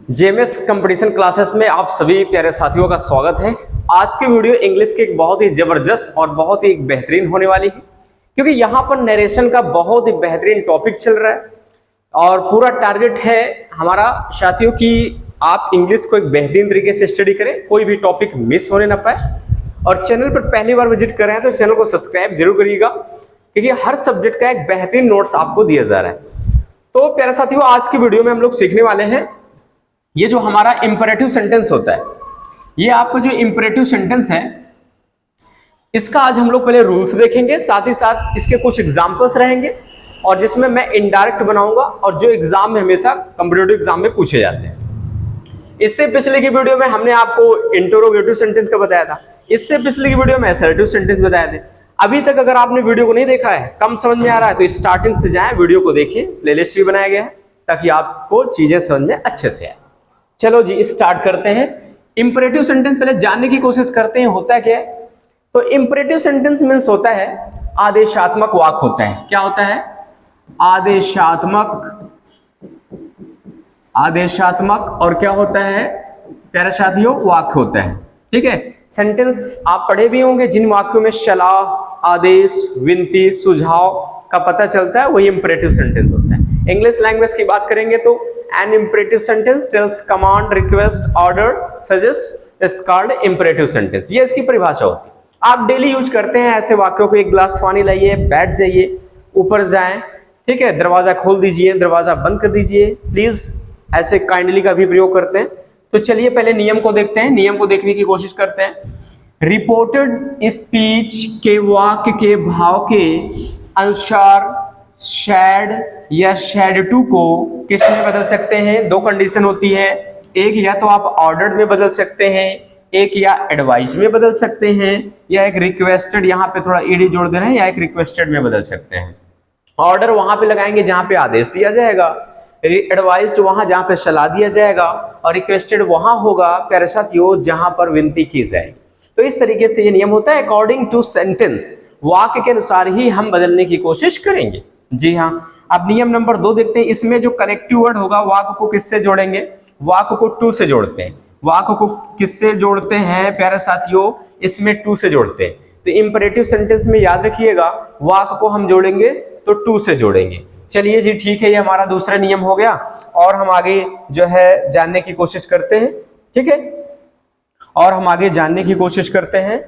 JMS competition classes में आप सभी प्यारे साथियों का स्वागत है। आज की वीडियो इंग्लिश की एक बहुत ही जबरदस्त और बहुत ही बेहतरीन होने वाली है, क्योंकि यहाँ पर नरेशन का बहुत ही बेहतरीन टॉपिक चल रहा है और पूरा टारगेट है हमारा साथियों कि आप इंग्लिश को एक बेहतरीन तरीके से स्टडी करें, कोई भी टॉपिक मिस होने ना पाए। और चैनल पर पहली बार विजिट कर रहे हैं तो चैनल को सब्सक्राइब जरूर करिएगा, क्योंकि हर सब्जेक्ट का एक बेहतरीन नोट्स आपको दिया जा रहा है। तो प्यारे साथियों, आज की वीडियो में हम लोग सीखने वाले हैं ये जो हमारा इंपरेटिव सेंटेंस होता है, ये आपका जो इंपरेटिव सेंटेंस है इसका आज हम लोग पहले रूल्स देखेंगे, साथ ही साथ इसके कुछ एग्जांपल्स रहेंगे और जिसमें मैं इनडायरेक्ट बनाऊंगा और जो एग्जाम में हमेशा कॉम्पिटिटिव एग्जाम में पूछे जाते हैं। इससे पिछले की वीडियो में हमने आपको इंटरोगेटिव सेंटेंस का बताया था, इससे पिछले की वीडियो में असर्टिव सेंटेंस बताए थे। अभी तक अगर आपने वीडियो को नहीं देखा है, कम समझ में आ रहा है, तो स्टार्टिंग से जाएं, वीडियो को देखिए, प्लेलिस्ट भी बनाया गया है ताकि आपको चीजें समझ में अच्छे से आए। चलो जी स्टार्ट करते हैं। इंपरेटिव सेंटेंस पहले जानने की कोशिश करते हैं होता क्या है। तो इंपरेटिव सेंटेंस मींस होता है आदेशात्मक वाक्य होता है। क्या होता है? आदेशात्मक और क्या होता है प्यारे साथियों? वाक्य होता है। ठीक है, सेंटेंस आप पढ़े भी होंगे जिन वाक्यों में सलाह, आदेश, विनती, सुझाव का पता चलता है, वही इंपरेटिव सेंटेंस होता है। इंग्लिश लैंग्वेज की बात करेंगे तो an imperative sentence tells command, request, order, suggest is called imperative sentence. ये इसकी परिभाषा होती है। आप डेली यूज करते हैं ऐसे वाक्यों को, एक गिलास पानी लाइए, बैठ जाइए, ऊपर जाएं, ठीक है, दरवाजा खोल दीजिए, दरवाजा बंद कर दीजिए, प्लीज, ऐसे काइंडली का भी प्रयोग करते हैं। तो चलिए पहले नियम को देखते हैं, नियम को देखने की कोशिश करते हैं। रिपोर्टेड स्पीच के वाक्य के भाव के अनुसार शैड या शैड टू को किस में बदल सकते हैं? दो कंडीशन होती है, एक या तो आप ऑर्डर्ड में बदल सकते हैं, एक या एडवाइज में बदल सकते हैं, या एक रिक्वेस्टेड, यहाँ पे थोड़ा ईडी जोड़ दे रहे हैं, या एक रिक्वेस्टेड में बदल सकते हैं। ऑर्डर वहां पे लगाएंगे जहां पे आदेश दिया जाएगा, एडवाइज्ड वहां जहां पे सलाह दिया जाएगा, और रिक्वेस्टेड वहां होगा प्यारे साथियों जहां पर विनती की जाएगी। तो इस तरीके से ये नियम होता है। अकॉर्डिंग टू सेंटेंस, वाक्य के अनुसार ही हम बदलने की कोशिश करेंगे। जी हाँ। अब नियम नंबर 2 देखते हैं। इसमें जो कनेक्टिव वर्ड होगा, वाक्य को किससे जोड़ेंगे? वाक्य को टू से जोड़ते हैं। वाक्य को किससे जोड़ते हैं प्यारे साथियों? इसमें टू से जोड़ते हैं। तो इंपरेटिव सेंटेंस में याद रखिएगा, वाक्य को हम जोड़ेंगे तो टू से जोड़ेंगे। चलिए जी ठीक है, ये हमारा दूसरा नियम हो गया और हम आगे जो है जानने की कोशिश करते हैं। ठीक है, और हम आगे जानने की कोशिश करते हैं।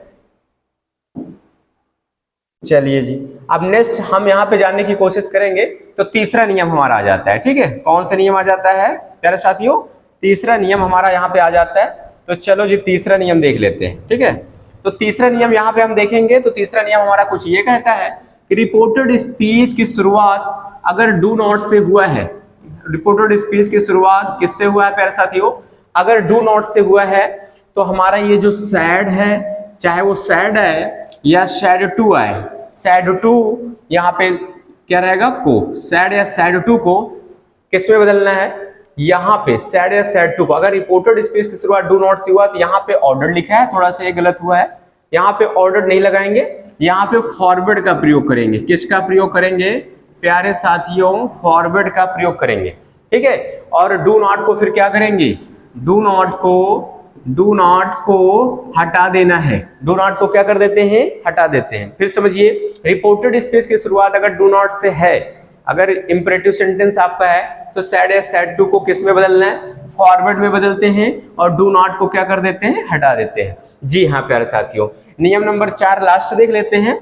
चलिए जी, अब नेक्स्ट हम यहाँ पे जानने की कोशिश करेंगे तो तीसरा नियम हमारा आ जाता है। ठीक है, कौन सा नियम आ जाता है प्यारे साथियों? तीसरा नियम हमारा यहाँ पे आ जाता है। तो चलो जी तीसरा नियम देख लेते हैं। ठीक है, तो तीसरा नियम यहाँ पे हम देखेंगे तो तीसरा नियम हमारा कुछ ये कहता है कि रिपोर्टेड स्पीच की शुरुआत अगर डू नॉट से हुआ है, रिपोर्टेड स्पीच की शुरुआत किससे हुआ है प्यारे साथियों? अगर डू नॉट से हुआ है तो हमारा ये जो सैड है, चाहे वो सैड है या सैड टू आए, सैड टू यहाँ पे क्या रहेगा? को। सैड या सैड टू को किस में बदलना है? यहाँ पे सैड या सैड टू को। अगर रिपोर्टेड स्पीच की शुरुआत डू नॉट से हुआ तो यहाँ पे ऑर्डर लिखा है, थोड़ा सा ये गलत हुआ है, यहाँ पे ऑर्डर नहीं लगाएंगे, यहाँ पे फॉरवर्ड का प्रयोग करेंगे। किसका प्रयोग करेंगे प्यारे साथियों? फॉरवर्ड का प्रयोग करेंगे। ठीक है, और डू नॉट को फिर क्या करेंगे? डू नॉट को हटा देना है। डू नॉट को क्या कर देते हैं? हटा देते हैं। फिर समझिए, रिपोर्टेड स्पीच की शुरुआत अगर डू नॉट से है, अगर इंपरेटिव सेंटेंस आपका है तो सैड या सैड टू को किस में बदलना है? फॉरवर्ड में बदलते हैं, और डू नॉट को क्या कर देते हैं? हटा देते हैं। जी हाँ प्यारे साथियों, नियम नंबर 4 लास्ट देख लेते हैं।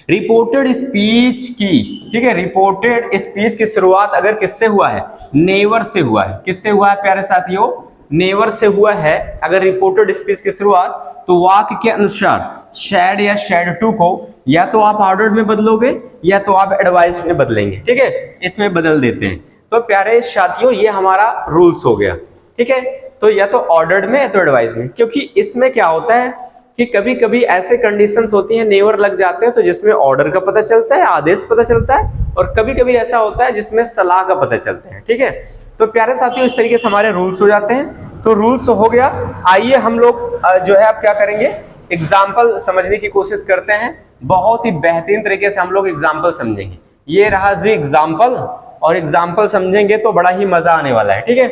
रिपोर्टेड स्पीच की, ठीक है, रिपोर्टेड स्पीच की शुरुआत अगर किससे हुआ है? नेवर से हुआ है। किससे हुआ है प्यारे साथियों? नेवर से हुआ है। अगर रिपोर्टेड स्पीच की शुरुआत, तो वाक्य के अनुसार शैड या शैड टू को या तो आप ऑर्डर में बदलोगे या तो आप एडवाइस में बदलेंगे। ठीक है, इसमें बदल देते हैं। तो प्यारे साथियों, ये हमारा रूल्स हो गया। ठीक है, तो या तो ऑर्डर्ड में या तो एडवाइस में, क्योंकि इसमें क्या होता है कि कभी कभी ऐसे कंडीशंस होती हैं, नेवर लग जाते हैं, तो जिसमें ऑर्डर का पता चलता है, आदेश पता चलता है, और कभी कभी ऐसा होता है जिसमें सलाह का पता चलता है। ठीक है, तो प्यारे साथियों इस तरीके से हमारे रूल्स हो जाते हैं। तो रूल्स हो गया। आइए हम लोग जो है आप क्या करेंगे, एग्जाम्पल समझने की कोशिश करते हैं। बहुत ही बेहतरीन तरीके से हम लोग एग्जाम्पल समझेंगे। ये रहा जी एग्जाम्पल, और एग्जाम्पल समझेंगे तो बड़ा ही मजा आने वाला है। ठीक है,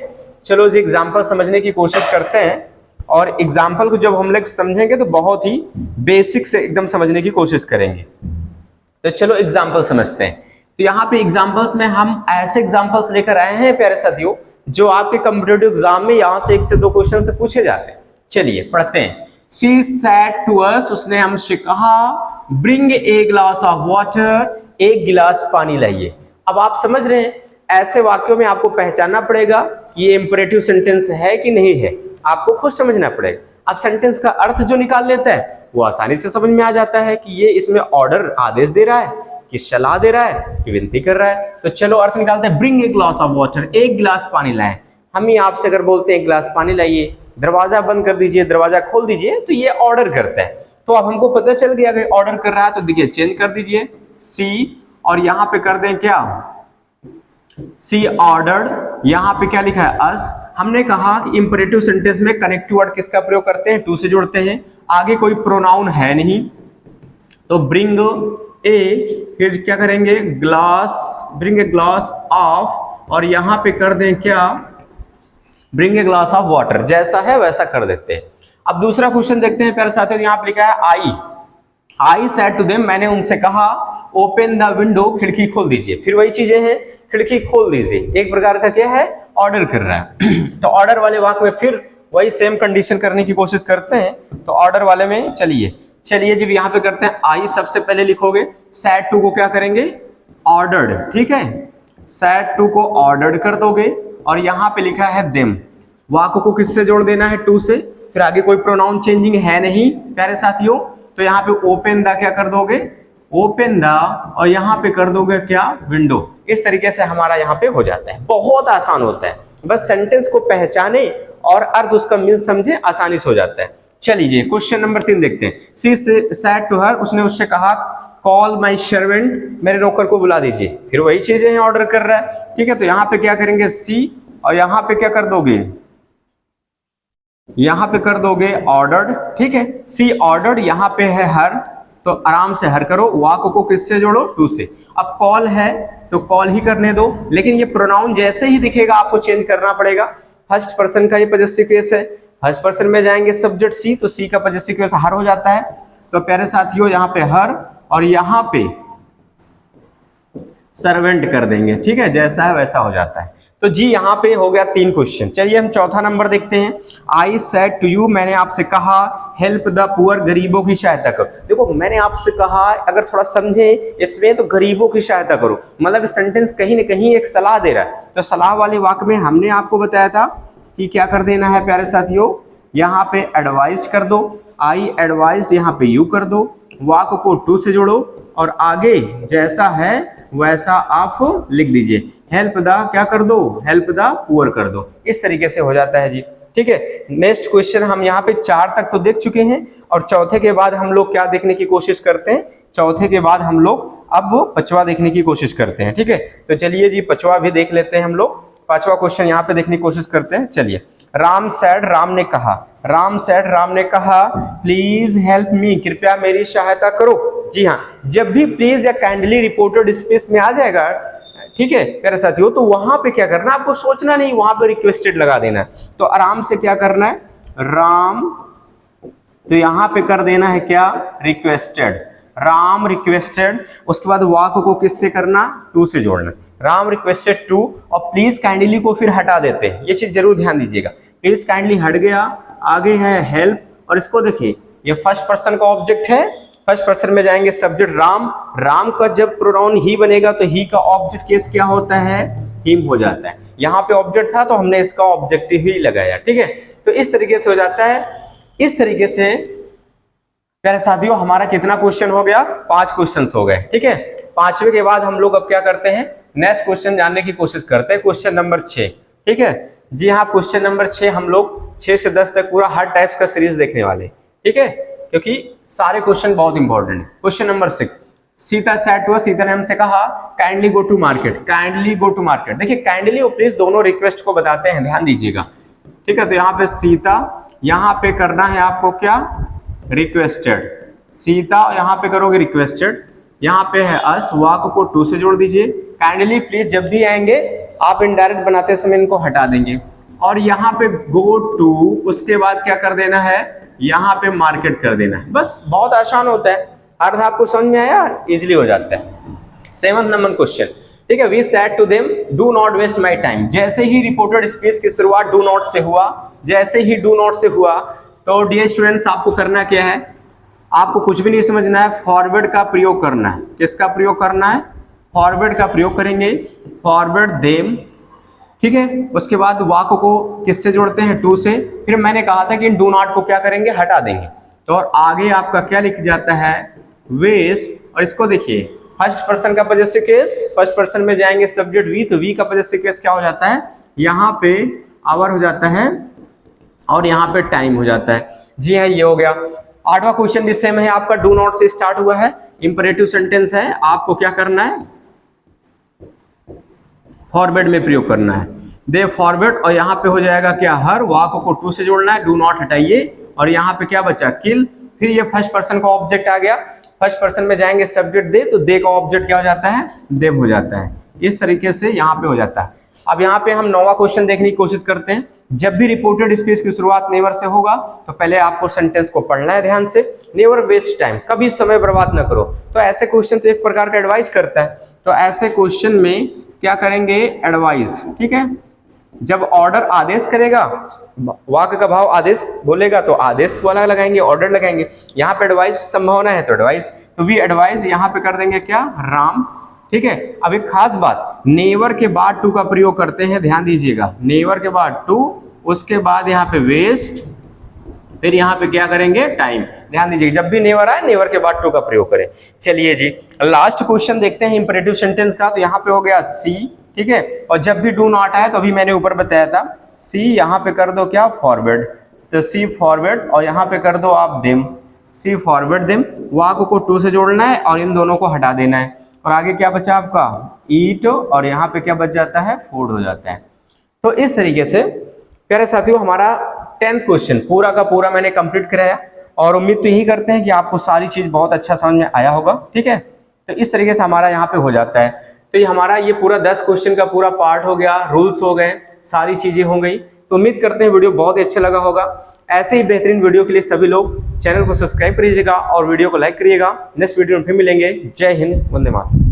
चलो जी एग्जाम्पल समझने की कोशिश करते हैं, और एग्जाम्पल को जब हम लोग समझेंगे तो बहुत ही बेसिक से एकदम समझने की कोशिश करेंगे। तो चलो एग्जाम्पल समझते हैं। तो यहाँ पे एग्जाम्पल्स में हम ऐसे एग्जाम्पल्स लेकर आए हैं प्यारे साथियों जो आपके कॉम्पिटिटिव एग्जाम में यहाँ से 1 से 2 क्वेश्चन से पूछे जाते हैं। चलिए पढ़ते हैं। She said to us, उसने हमसे कहा, bring a glass of water, एक गिलास पानी लाइए। अब आप समझ रहे हैं ऐसे वाक्यों में आपको पहचानना पड़ेगा कि ये इंपरेटिव सेंटेंस है कि नहीं है, आपको खुद समझना पड़ेगा। अब सेंटेंस का अर्थ जो निकाल लेता है वो आसानी से समझ में आ जाता है कि ये इसमें ऑर्डर आदेश दे रहा है कि सलाह दे रहा है कि विनती कर रहा है। तो चलो अर्थ निकालते हैं। Bring a glass of water, एक गिलास पानी लाएं। हम ही आपसे अगर बोलते हैं एक गिलास पानी लाइए, दरवाजा बंद कर दीजिए, दरवाजा खोल दीजिए, तो ये ऑर्डर करता है। तो अब हमको पता चल गया कि ऑर्डर कर रहा है, तो देखिए चेंज कर दीजिए सी, और यहाँ पे कर दें क्या, सी ऑर्डर्ड। यहाँ पे क्या लिखा है, अस। हमने कहा कि इंपरेटिव सेंटेंस में कनेक्टिव वर्ड किसका प्रयोग करते हैं, टू से जोड़ते हैं। आगे कोई प्रोनाउन है नहीं, तो ब्रिंग ए, फिर क्या करेंगे, glass, bring a glass of, और यहाँ पे कर दें क्या, bring a glass of water. जैसा है वैसा कर देते हैं। अब दूसरा क्वेश्चन देखते हैं प्यारे साथियों। यहाँ पे लिखा है आई सेड टू देम, मैंने उनसे कहा, ओपन द विंडो, खिड़की खोल दीजिए। फिर वही चीजें हैं, खिड़की खोल दीजिए, एक प्रकार का क्या है, ऑर्डर कर रहा है। तो ऑर्डर वाले वाक्य में फिर वही सेम कंडीशन करने की कोशिश करते हैं। तो ऑर्डर वाले में चलिए जब यहाँ पे करते हैं, आई सबसे पहले लिखोगे, सैड टू को क्या करेंगे, ऑर्डर्ड, ठीक है, सैड टू को ऑर्डर्ड कर दोगे, और यहाँ पे लिखा है देम, वाक्य को किससे जोड़ देना है, टू से। फिर आगे कोई प्रोनाउन चेंजिंग है नहीं प्यारे साथियों, तो यहाँ पे ओपन द क्या कर दोगे, ओपन द, और यहाँ पे कर दोगे क्या, विंडो। इस तरीके से हमारा यहाँ पे हो जाता है। बहुत आसान होता है, बस सेंटेंस को पहचाने और अर्थ उसका मीन समझे, आसानी से हो जाता है। चलिए क्वेश्चन नंबर 3 देखते हैं। सी सेड टू हर, उसने उससे कहा, कॉल माई सर्वेंट, मेरे नौकर को बुला दीजिए। फिर वही चीजें हैं, ऑर्डर कर रहा है, ठीक है। तो यहाँ पे क्या करेंगे, सी, और यहाँ पे क्या कर दोगे, यहाँ पे कर दोगे ऑर्डर्ड, ठीक है। सी ऑर्डर्ड, यहाँ पे है हर, तो आराम से हर करो, वाक्य को किससे जोड़ो, टू से। अब कॉल है तो कॉल ही करने दो, लेकिन ये प्रोनाउन जैसे ही दिखेगा आपको चेंज करना पड़ेगा। फर्स्ट पर्सन का ये पॉजेसिव केस है, फर्स्ट पर्सन में जाएंगे सब्जेक्ट सी, तो सी का पॉजेसिव केस हर हो जाता है। तो प्यारे साथियों यहाँ पे हर, और यहाँ पे सर्वेंट कर देंगे, ठीक है, जैसा है वैसा हो जाता है। तो जी यहाँ पे हो गया 3 क्वेश्चन। चलिए हम चौथा नंबर देखते हैं। आई सेड टू यू, मैंने आपसे कहा, हेल्प द पुअर, गरीबों की सहायता करो। देखो मैंने आपसे कहा, अगर थोड़ा समझे इसमें, तो गरीबों की सहायता करो, मतलब सेंटेंस कहीं ना कहीं एक सलाह दे रहा है। तो सलाह वाले वाक्य में हमने आपको बताया था कि क्या कर देना है प्यारे साथियों, यहाँ पे एडवाइस कर दो, आई एडवाइज्ड, यहाँ पे यू कर दो, वाक्य को टू से जोड़ो, और आगे जैसा है वैसा आप लिख दीजिए। हेल्प द क्या कर दो, हेल्प द पुअर कर दो। इस तरीके से हो जाता है जी, ठीक है। नेक्स्ट क्वेश्चन हम यहाँ पे 4 तक तो देख चुके हैं, और चौथे के बाद हम लोग क्या देखने की कोशिश करते हैं, चौथे के बाद हम लोग अब 5वां देखने की कोशिश करते हैं, ठीक है। तो चलिए जी 5वां भी देख लेते हैं हम लोग। 5वां क्वेश्चन यहाँ पे देखने की कोशिश करते हैं। चलिए, राम सेड, राम ने कहा, राम सेड, राम ने कहा, प्लीज हेल्प मी, कृपया मेरी सहायता करो। जी हाँ, जब भी प्लीज या काइंडली रिपोर्टेड स्पेस में आ जाएगा, ठीक है प्यारे साथियों, तो वहां पे क्या करना है, आपको सोचना नहीं, वहां पे रिक्वेस्टेड लगा देना है। तो आराम से क्या करना है, राम, तो यहां पे कर देना है क्या, रिक्वेस्टेड, राम रिक्वेस्टेड। उसके बाद वाक्य को किससे करना, टू से जोड़ना, राम रिक्वेस्टेड टू, और प्लीज काइंडली को फिर हटा देते हैं। ये चीज जरूर ध्यान दीजिएगा, प्लीज काइंडली हट गया, आगे है हेल्प, और इसको देखिए ये फर्स्ट पर्सन का ऑब्जेक्ट है, फर्स्ट पर्सन में जाएंगे सब्जेक्ट राम, राम का जब प्रोनाउन ही बनेगा तो ही का ऑब्जेक्ट केस क्या होता है, हिम हो जाता है। यहाँ पे ऑब्जेक्ट था तो हमने इसका ऑब्जेक्टिव ही लगाया, ठीक है। तो इस तरीके से हो जाता है। इस तरीके से प्यारे साथियों हमारा कितना क्वेश्चन हो गया, 5 क्वेश्चन हो गए, ठीक है। 5वें के बाद हम लोग अब क्या करते हैं, नेक्स्ट क्वेश्चन जानने की कोशिश करते हैं, क्वेश्चन नंबर 6, ठीक है। जी हाँ, क्वेश्चन नंबर 6 हम लोग 6 से 10 तक पूरा हर टाइप्स का सीरीज देखने वाले, ठीक है, क्योंकि सारे क्वेश्चन बहुत इंपॉर्टेंट है। Question number 6, Sita said to, Sita ने हमसे कहा, kindly go to market, kindly go to market. देखिए काइंडली और प्लीज दोनों रिक्वेस्ट को बताते हैं, ध्यान दीजिएगा, ठीक है। तो यहाँ पे सीता, यहाँ पे करना है आपको क्या, रिक्वेस्टेड, सीता यहाँ पे करोगे रिक्वेस्टेड, यहाँ पे है अस, वाक्य को टू से जोड़ दीजिए। काइंडली प्लीज जब भी आएंगे आप इनडायरेक्ट बनाते समय इनको हटा देंगे। और यहाँ पे गो टू, उसके बाद क्या कर देना है, यहाँ पे मार्केट कर देना है। बस बहुत आसान होता है। अर्थ आपको समझ में आया, इजिली हो जाता है। 7 नंबर क्वेश्चन, ठीक है। We said to them do not waste my time. जैसे ही रिपोर्टेड स्पीच की शुरुआत डू नॉट से हुआ, जैसे ही डू नॉट से हुआ, तो डियर स्टूडेंट्स आपको करना क्या है, आपको कुछ भी नहीं समझना है, फॉरवर्ड का प्रयोग करना है। किसका प्रयोग करना है, फॉरवर्ड का प्रयोग करेंगे, फॉरवर्ड देम, ठीक है। उसके बाद वाक्य को किससे जोड़ते हैं, टू से। फिर मैंने कहा था कि इन डू नॉट को क्या करेंगे, हटा देंगे। तो और आगे आपका क्या लिख जाता है, वेस्ट। और इसको देखिए, फर्स्ट पर्सन का पॉजेसिव केस, फर्स्ट पर्सन में जाएंगे सब्जेक्ट वी, तो वी का पॉजेसिव केस क्या हो जाता है, यहाँ पे आवर हो जाता है और यहाँ पे टाइम हो जाता है। जी हाँ, ये हो गया। 8वां क्वेश्चन भी सेम है आपका, डू नॉट से स्टार्ट हुआ है, इंपरेटिव सेंटेंस है। आपको क्या करना है, फॉरवर्ड में प्रयोग करना है, दे फॉरवर्ड। और यहाँ पे हो जाएगा क्या, हर वाक्य को टू से जोड़ना है, डू नॉट हटाइए। और यहाँ पे क्या बचा, किल। फिर ये फर्स्ट पर्सन का ऑब्जेक्ट आ गया, फर्स्ट पर्सन में जाएंगे सब्जेक्ट दे, तो दे का ऑब्जेक्ट क्या हो जाता है, देव हो जाता है। इस तरीके से यहाँ पे हो जाता है। अब यहाँ पे हम 9वां क्वेश्चन देखने की कोशिश करते हैं। जब भी रिपोर्टेड स्पीच की शुरुआत नेवर से होगा, तो पहले आपको सेंटेंस को पढ़ना है ध्यान से। नेवर वेस्ट टाइम, कभी समय बर्बाद न करो। तो ऐसे क्वेश्चन तो एक प्रकार का एडवाइस करता है, तो ऐसे क्वेश्चन में क्या करेंगे, एडवाइस, ठीक है। जब ऑर्डर आदेश करेगा, वाक्य का भाव आदेश बोलेगा, तो आदेश वाला लगाएंगे, ऑर्डर लगाएंगे। यहाँ पे एडवाइस संभावना है, तो एडवाइस, तो वी एडवाइस यहाँ पे कर देंगे क्या, राम, ठीक है। अब एक खास बात, नेवर के बाद टू का प्रयोग करते हैं, ध्यान दीजिएगा। नेवर के बाद टू, उसके बाद यहाँ पे वेस्ट, फिर यहाँ पे क्या करेंगे, टाइम। ध्यान दीजिएगा, जब भी नेवर आए, नेवर के बाद टू का प्रयोग करें। चलिए जी, लास्ट क्वेश्चन देखते हैं इंपरेटिव सेंटेंस का। तो यहाँ पे हो गया सी, ठीक है। और जब भी डू नॉट आए, तो अभी मैंने ऊपर बताया था, सी यहाँ पे कर दो क्या, फॉरवर्ड, तो सी फॉरवर्ड। और यहाँ पे कर दो आप देम, सी फॉरवर्ड देम। वाक्य को टू से जोड़ना है और इन दोनों को हटा देना है। और आगे क्या बचा आपका, ईट, और यहाँ पे क्या बच जाता है, फूड हो जाता है। तो इस तरीके से प्यारे साथियों, हमारा 10th क्वेश्चन पूरा का पूरा मैंने कंप्लीट कराया। और उम्मीद तो यही करते हैं कि आपको सारी चीज बहुत अच्छा समझ में आया होगा, ठीक है। तो इस तरीके से हमारा यहाँ पे हो जाता है। तो ये हमारा ये पूरा 10 क्वेश्चन का पूरा पार्ट हो गया, रूल्स हो गए, सारी चीजें हो गई। तो उम्मीद करते हैं वीडियो बहुत ही अच्छा लगा होगा। ऐसे ही बेहतरीन वीडियो के लिए सभी लोग चैनल को सब्सक्राइब करिएगा और वीडियो को लाइक करिएगा। नेक्स्ट वीडियो में फिर मिलेंगे। जय हिंद, वंदे मातरम।